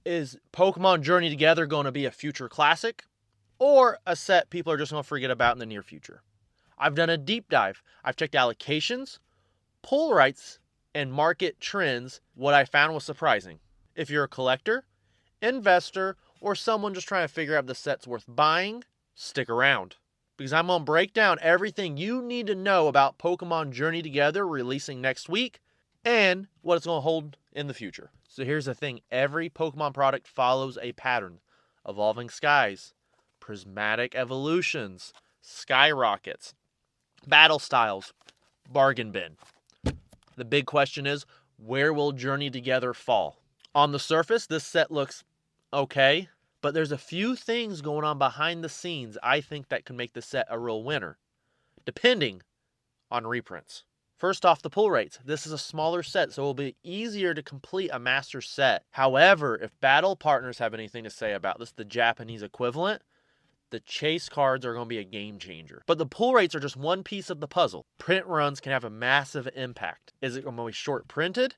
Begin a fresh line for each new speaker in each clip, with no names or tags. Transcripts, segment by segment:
Is Pokemon Journey Together going to be a future classic, or a set people are just going to forget about in the near future? I've done a deep dive. I've checked allocations, pull rights, and market trends. What I found was surprising. If you're a collector, investor, or someone just trying to figure out if the set's worth buying, stick around. Because I'm going to break down everything you need to know about Pokemon Journey Together releasing next week and what it's going to hold in the future. So here's the thing. Every Pokemon product follows a pattern. Evolving Skies, Prismatic Evolutions, Skyrockets, Battle Styles, Bargain Bin. The big question is, where will Journey Together fall? On the surface, this set looks okay, but there's a few things going on behind the scenes I think that can make the set a real winner, depending on reprints. First off, the pull rates. This is a smaller set, so it will be easier to complete a master set. However, if Battle Partners have anything to say about this, the Japanese equivalent, the chase cards are going to be a game changer. But the pull rates are just one piece of the puzzle. Print runs can have a massive impact. Is it going to be short printed?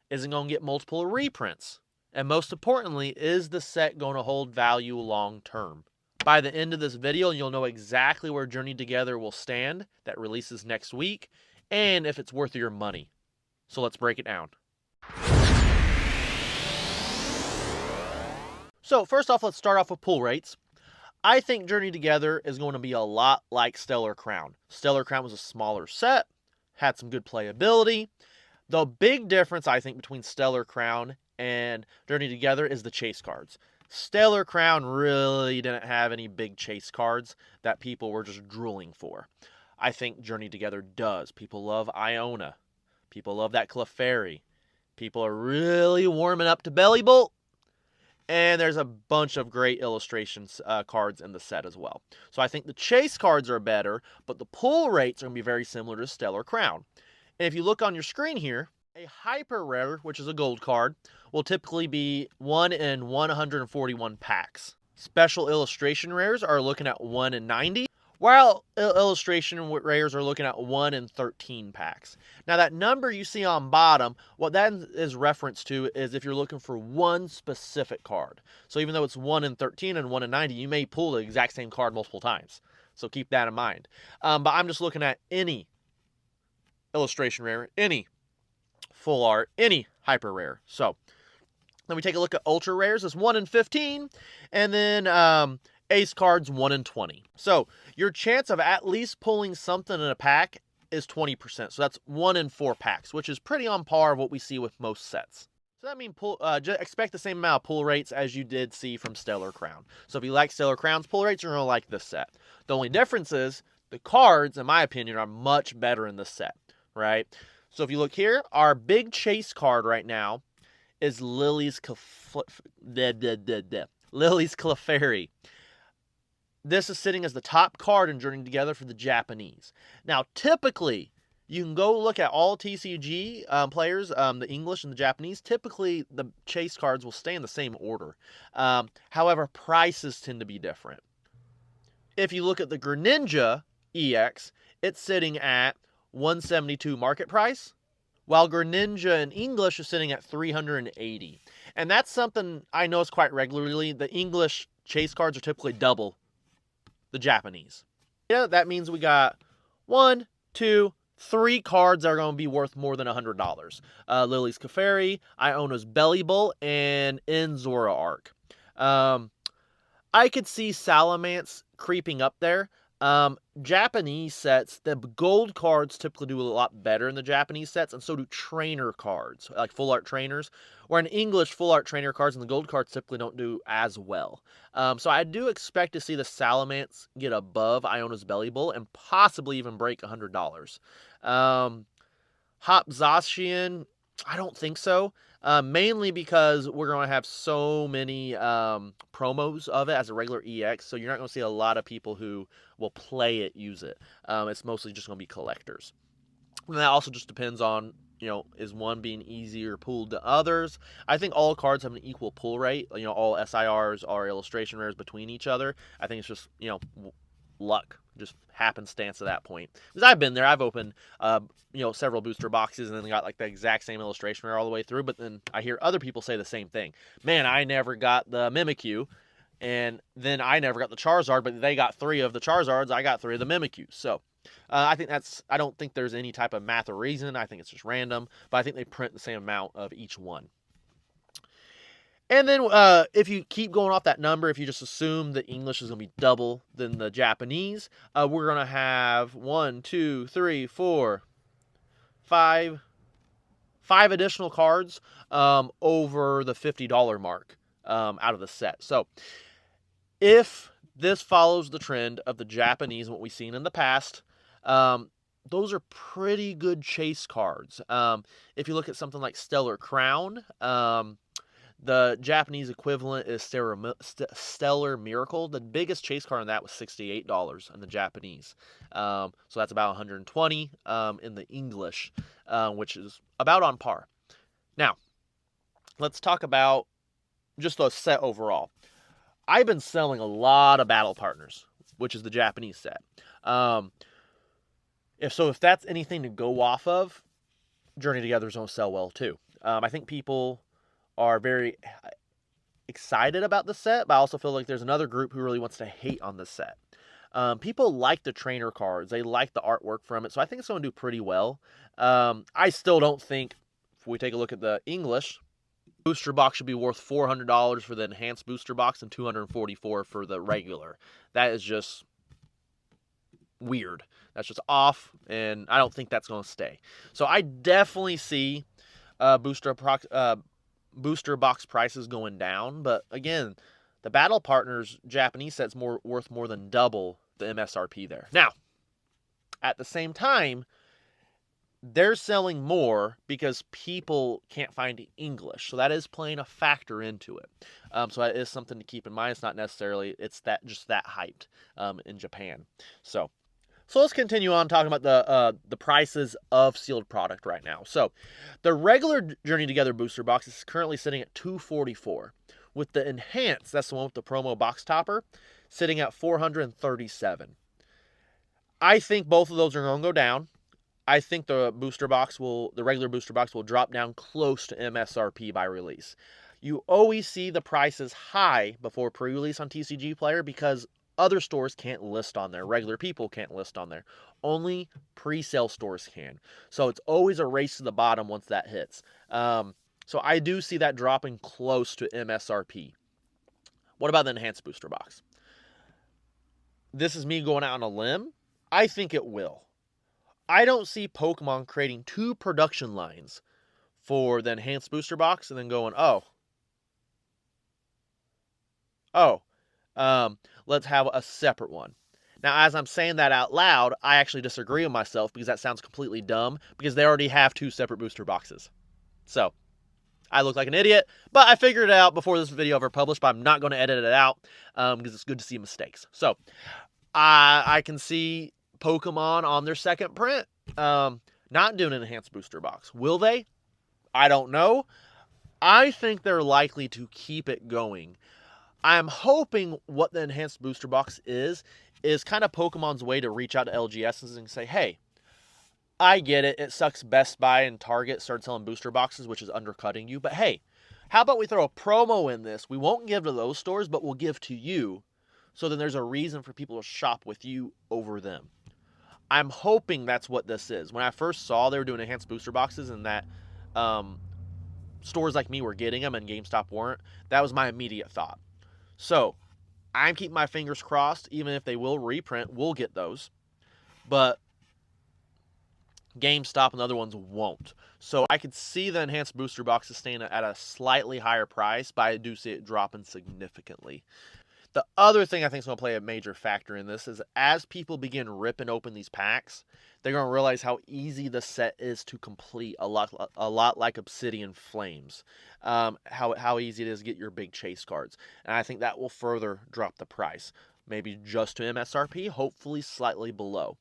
Is it going to get multiple reprints? And most importantly, is the set going to hold value long term? By the end of this video, you'll know exactly where Journey Together will stand, that releases next week, and if it's worth your money. So let's break it down. So first off, let's start off with pull rates. I think Journey Together is going to be a lot like Stellar Crown. Stellar Crown was a smaller set, had some good playability. The big difference, I think, between Stellar Crown and Journey Together is the chase cards. Stellar Crown really didn't have any big chase cards that people were just drooling for. I think Journey Together does. People love Iona. People love that Clefairy. People are really warming up to Bellibolt. And there's a bunch of great illustrations cards in the set as well. So I think the chase cards are better, but the pull rates are going to be very similar to Stellar Crown. And if you look on your screen here, a hyper rare, which is a gold card, will typically be 1 in 141 packs. Special illustration rares are looking at 1 in 90, while illustration rares are looking at 1 in 13 packs. Now that number you see on bottom, what that is reference to is if you're looking for one specific card. So even though it's 1 in 13 and 1 in 90, you may pull the exact same card multiple times. So keep that in mind. But I'm just looking at any illustration rare, any full art, any hyper rare. So then we take a look at ultra rares. It's 1 in 15, and then ace cards 1 in 20. So your chance of at least pulling something in a pack is 20%. So that's 1 in 4 packs, which is pretty on par of what we see with most sets. So that means expect the same amount of pull rates as you did see from Stellar Crown. So if you like Stellar Crown's pull rates, you're going to like this set. The only difference is the cards, in my opinion, are much better in this set, right? So if you look here, our big chase card right now is Lily's Clefairy. This is sitting as the top card in Journey Together for the Japanese. Now, typically, you can go look at all TCG players, the English and the Japanese. Typically, the chase cards will stay in the same order. However, prices tend to be different. If you look at the Greninja EX, it's sitting at 172 market price, while Greninja in English is sitting at 380. And that's something I notice quite regularly. The English chase cards are typically double the Japanese. Yeah, that means we got 1, 2, 3 cards that are going to be worth more than $100. Lily's Clefairy, Iona's Bellibolt, and Zora Arc. I could see Salamence creeping up there. Japanese sets, the gold cards typically do a lot better in the Japanese sets, and so do trainer cards, like full art trainers, where in English, full art trainer cards and the gold cards typically don't do as well. So I do expect to see the Salamence get above Iona's Bellibolt and possibly even break $100. Hop Zacian, I don't think so. Mainly because we're going to have so many promos of it as a regular EX, so you're not going to see a lot of people who will play it use it. It's mostly just going to be collectors. And that also just depends on, is one being easier pulled to others. I think all cards have an equal pull rate. All SIRs are illustration rares between each other. I think it's just, luck, just happenstance at that point. Because I've been there, I've opened several booster boxes and then got like the exact same illustration all the way through, but then I hear other people say the same thing. Man, I never got the Mimikyu, and then I never got the Charizard, but they got 3 of the Charizards, I got 3 of the Mimikyus. So I don't think there's any type of math or reason. I think it's just random, but I think they print the same amount of each one. And then if you keep going off that number, if you just assume the English is going to be double than the Japanese, we're going to have 1, 2, 3, 4, 5 additional cards over the $50 mark out of the set. So if this follows the trend of the Japanese, what we've seen in the past, those are pretty good chase cards. If you look at something like Stellar Crown, the Japanese equivalent is Stellar Miracle. The biggest chase card on that was $68 in the Japanese. So that's about $120 in the English, which is about on par. Now, let's talk about just the set overall. I've been selling a lot of Battle Partners, which is the Japanese set. If that's anything to go off of, Journey Together is going to sell well too. I think people are very excited about the set, but I also feel like there's another group who really wants to hate on the set. People like the trainer cards. They like the artwork from it, so I think it's going to do pretty well. I still don't think, if we take a look at the English, booster box should be worth $400 for the enhanced booster box and $244 for the regular. That is just weird. That's just off, and I don't think that's going to stay. So I definitely see booster box prices going down, but again, the Battle Partners Japanese set's worth more than double the MSRP there. Now, at the same time, they're selling more because people can't find English, so that is playing a factor into it. So that is something to keep in mind. It's not necessarily that hyped in Japan. So let's continue on talking about the prices of sealed product right now. So the regular Journey Together booster box is currently sitting at $244. With the enhanced, that's the one with the promo box topper, sitting at $437. I think both of those are going to go down. I think the regular booster box will drop down close to MSRP by release. You always see the prices high before pre-release on TCG Player because other stores can't list on there. Regular people can't list on there. Only pre-sale stores can. So it's always a race to the bottom once that hits. So I do see that dropping close to MSRP. What about the enhanced booster box? This is me going out on a limb. I think it will. I don't see Pokemon creating 2 production lines for the enhanced booster box and then going, let's have a separate one. Now, as I'm saying that out loud, I actually disagree with myself because that sounds completely dumb because they already have 2 separate booster boxes. So, I look like an idiot, but I figured it out before this video ever published, but I'm not going to edit it out because it's good to see mistakes. So, I can see Pokemon on their second print not doing an enhanced booster box. Will they? I don't know. I think they're likely to keep it going. I'm hoping what the enhanced booster box is kind of Pokemon's way to reach out to LGSs and say, hey, I get it. It sucks Best Buy and Target started selling booster boxes, which is undercutting you. But hey, how about we throw a promo in this? We won't give to those stores, but we'll give to you. So then there's a reason for people to shop with you over them. I'm hoping that's what this is. When I first saw they were doing enhanced booster boxes and that stores like me were getting them and GameStop weren't, that was my immediate thought. So I'm keeping my fingers crossed. Even if they will reprint, we'll get those. But GameStop and the other ones won't. So I could see the enhanced booster boxes staying at a slightly higher price, but I do see it dropping significantly. The other thing I think is going to play a major factor in this is as people begin ripping open these packs, they're going to realize how easy the set is to complete, a lot like Obsidian Flames. How easy it is to get your big chase cards. And I think that will further drop the price. Maybe just to MSRP, hopefully slightly below.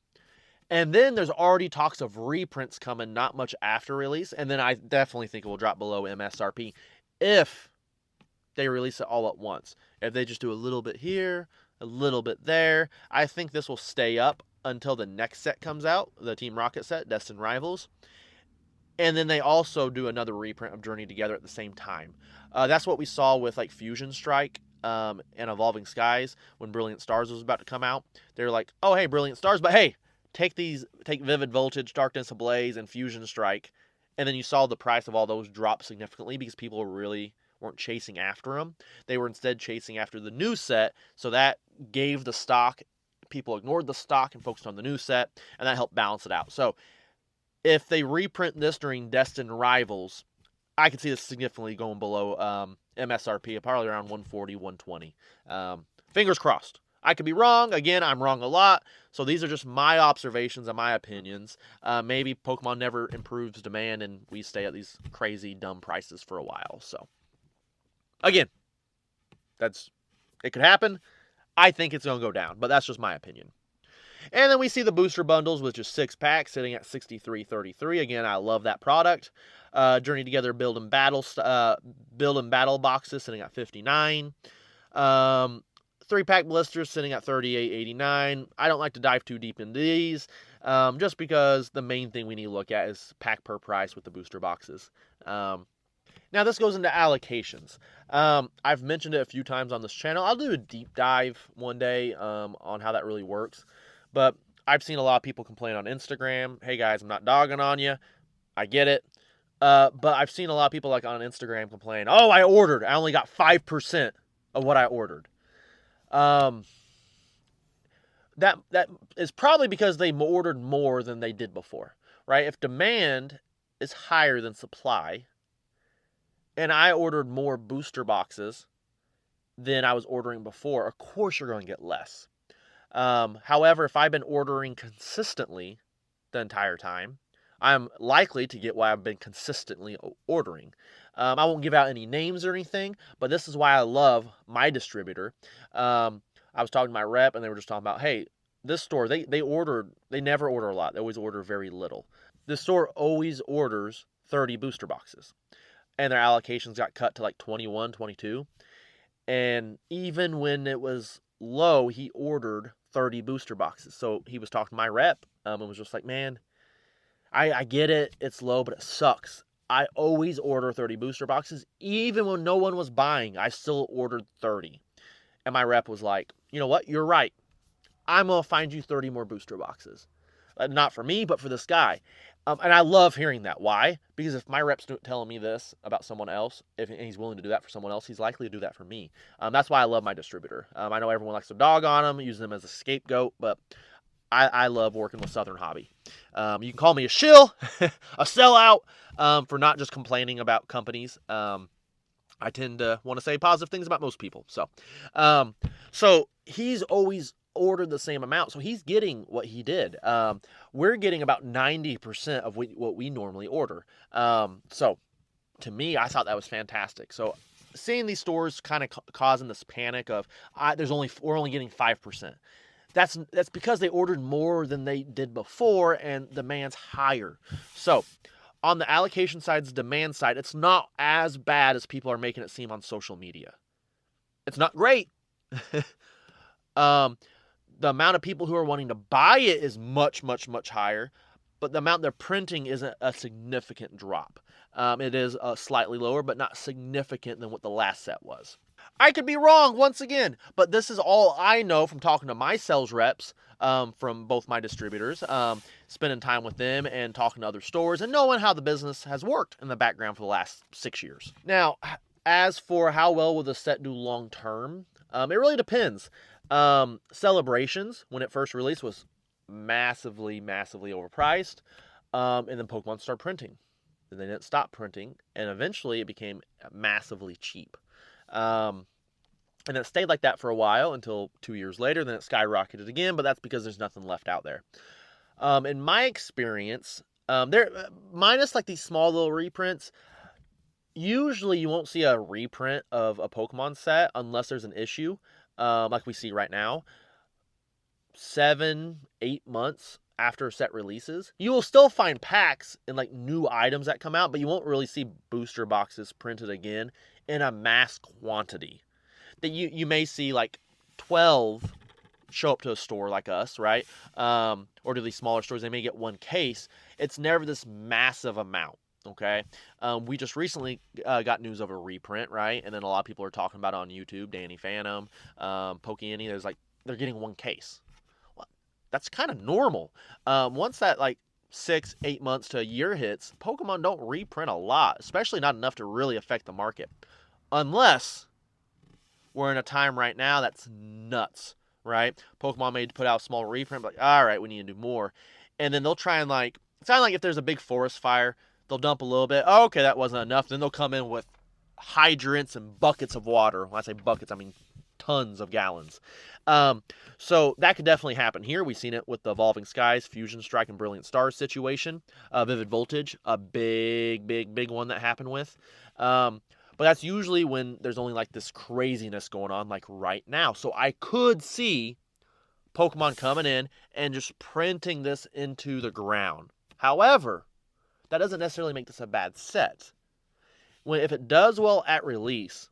And then there's already talks of reprints coming not much after release. And then I definitely think it will drop below MSRP if they release it all at once. If they just do a little bit here, a little bit there, I think this will stay up until the next set comes out, the Team Rocket set, Destined Rivals. And then they also do another reprint of Journey Together at the same time. That's what we saw with like Fusion Strike and Evolving Skies when Brilliant Stars was about to come out. They're like, oh hey, Brilliant Stars, but hey, take Vivid Voltage, Darkness Ablaze, and Fusion Strike, and then you saw the price of all those drop significantly because people really weren't chasing after them. They were instead chasing after the new set, so that gave the stock. People ignored the stock and focused on the new set, and that helped balance it out. So if they reprint this during Destined Rivals, I could see this significantly going below MSRP, probably around 140, 120. Fingers crossed. I could be wrong. Again, I'm wrong a lot. So these are just my observations and my opinions. Maybe Pokemon never improves demand and we stay at these crazy, dumb prices for a while. So, again, it could happen. I think it's going to go down, but that's just my opinion. And then we see the booster bundles with just 6 packs sitting at $63.33. Again, I love that product. Journey Together Build and Battle boxes sitting at $59. 3-pack blisters sitting at $38.89. I don't like to dive too deep into these, just because the main thing we need to look at is pack per price with the booster boxes. Now this goes into allocations. I've mentioned it a few times on this channel. I'll do a deep dive one day on how that really works. But I've seen a lot of people complain on Instagram. Hey guys, I'm not dogging on you. I get it. But I've seen a lot of people like on Instagram complain, oh, I only got 5% of what I ordered. That is probably because they ordered more than they did before, right? If demand is higher than supply, and I ordered more booster boxes than I was ordering before, of course you're going to get less. However, if I've been ordering consistently the entire time, I'm likely to get what I've been consistently ordering. I won't give out any names or anything, but this is why I love my distributor. I was talking to my rep, and they were just talking about, hey, this store, they never order a lot. They always order very little. This store always orders 30 booster boxes, and their allocations got cut to like 21, 22. And even when it was low, he ordered 30 booster boxes. So he was talking to my rep and was just like, man, I get it. It's low, but it sucks. I always order 30 booster boxes. Even when no one was buying, I still ordered 30. And my rep was like, you know what? You're right. I'm going to find you 30 more booster boxes. Not for me, but for this guy. And I love hearing that. Why? Because if my rep's telling me this about someone else, and he's willing to do that for someone else, he's likely to do that for me. That's why I love my distributor. I know everyone likes to dog on him, using him as a scapegoat, but I love working with Southern Hobby. You can call me a shill, a sellout, for not just complaining about companies. I tend to want to say positive things about most people. So he's always ordered the same amount, so he's getting what he did. We're getting about 90% of what we normally order. So to me, I thought that was fantastic. So seeing these stores kind of causing this panic of we're only getting 5%. That's because they ordered more than they did before, and demand's higher. So on the allocation side's demand side, it's not as bad as people are making it seem on social media. It's not great. The amount of people who are wanting to buy it is much, much, much higher, but the amount they're printing isn't a significant drop. It is slightly lower, but not significant than what the last set was. I could be wrong once again, but this is all I know from talking to my sales reps from both my distributors, spending time with them and talking to other stores and knowing how the business has worked in the background for the last 6 years. Now, as for how well will the set do long term, it really depends. Celebrations, when it first released, was massively, massively overpriced, and then Pokemon started printing. Then they didn't stop printing, and eventually it became massively cheap. And it stayed like that for a while until 2 years later, then it skyrocketed again, but that's because there's nothing left out there. In my experience, minus like these small little reprints, usually you won't see a reprint of a Pokemon set unless there's an issue, like we see right now. 7-8 months after a set releases, you will still find packs and like new items that come out, but you won't really see booster boxes printed again in a mass quantity. That you may see like 12 show up to a store like us, right? Or to these smaller stores, they may get one case. It's never this massive amount. Okay, we just recently got news of a reprint, right? And then a lot of people are talking about it on YouTube. Danny Phantom, Pokey, there's like they're getting one case. Well, that's kind of normal. Once that like 6-8 months to a year hits, Pokemon don't reprint a lot, especially not enough to really affect the market, unless we're in a time right now that's nuts, right? Pokemon may put out a small reprint, but like, all right, we need to do more. And then they'll try and like, it's kind of like if there's a big forest fire, they'll dump a little bit. Oh, okay, that wasn't enough. Then they'll come in with hydrants and buckets of water. When I say buckets, I mean tons of gallons. So that could definitely happen here. We've seen it with the Evolving Skies, Fusion Strike, and Brilliant Stars situation. Vivid Voltage, a big one that happened with. But that's usually when there's only like this craziness going on, like right now. So I could see Pokemon coming in and just printing this into the ground. However, that doesn't necessarily make this a bad set. If it does well at release,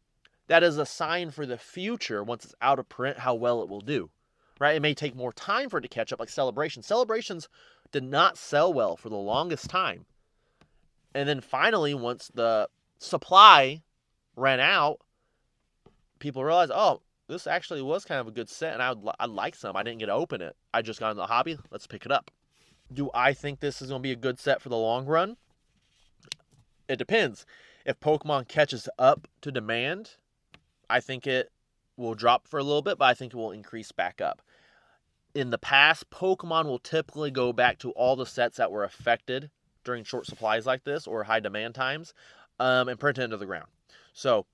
that is a sign for the future, once it's out of print, how well it will do. Right? It may take more time for it to catch up, like Celebrations. Celebrations did not sell well for the longest time. And then finally, once the supply ran out, people realized, oh, this actually was kind of a good set, and I'd like some. I didn't get to open it. I just got into the hobby. Let's pick it up. Do I think this is going to be a good set for the long run? It depends. If Pokemon catches up to demand, I think it will drop for a little bit, but I think it will increase back up. In the past, Pokemon will typically go back to all the sets that were affected during short supplies like this or high demand times, and print it into the ground. So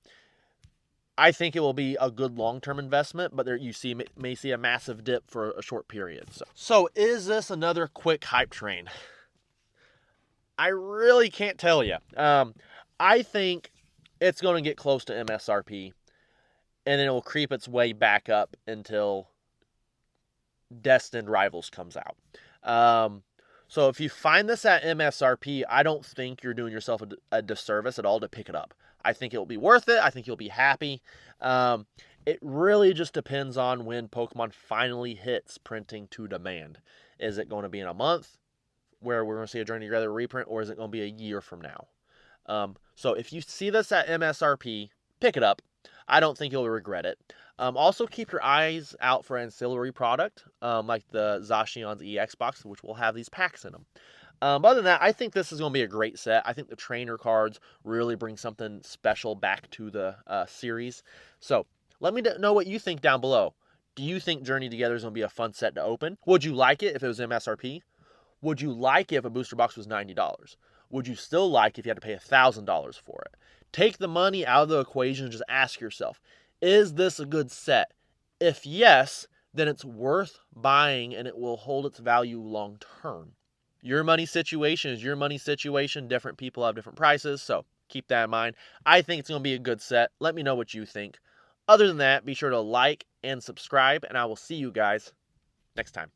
I think it will be a good long-term investment, but you may see a massive dip for a short period. So is this another quick hype train? I really can't tell you. I think it's going to get close to MSRP, and then it will creep its way back up until Destined Rivals comes out. So if you find this at MSRP, I don't think you're doing yourself a disservice at all to pick it up. I think it will be worth it. I think you'll be happy. It really just depends on when Pokemon finally hits printing to demand. Is it going to be in a month where we're going to see a Journey Together reprint, or is it going to be a year from now? So if you see this at MSRP, pick it up. I don't think you'll regret it. Also, keep your eyes out for ancillary product, like the Zacian's EX box, which will have these packs in them. Other than that, I think this is going to be a great set. I think the trainer cards really bring something special back to the series. So let me know what you think down below. Do you think Journey Together is going to be a fun set to open? Would you like it if it was MSRP? Would you like it if a booster box was $90? Would you still like it if you had to pay $1,000 for it? Take the money out of the equation and just ask yourself, is this a good set? If yes, then it's worth buying and it will hold its value long term. Your money situation is your money situation. Different people have different prices, so keep that in mind. I think it's going to be a good set. Let me know what you think. Other than that, be sure to like and subscribe, and I will see you guys next time.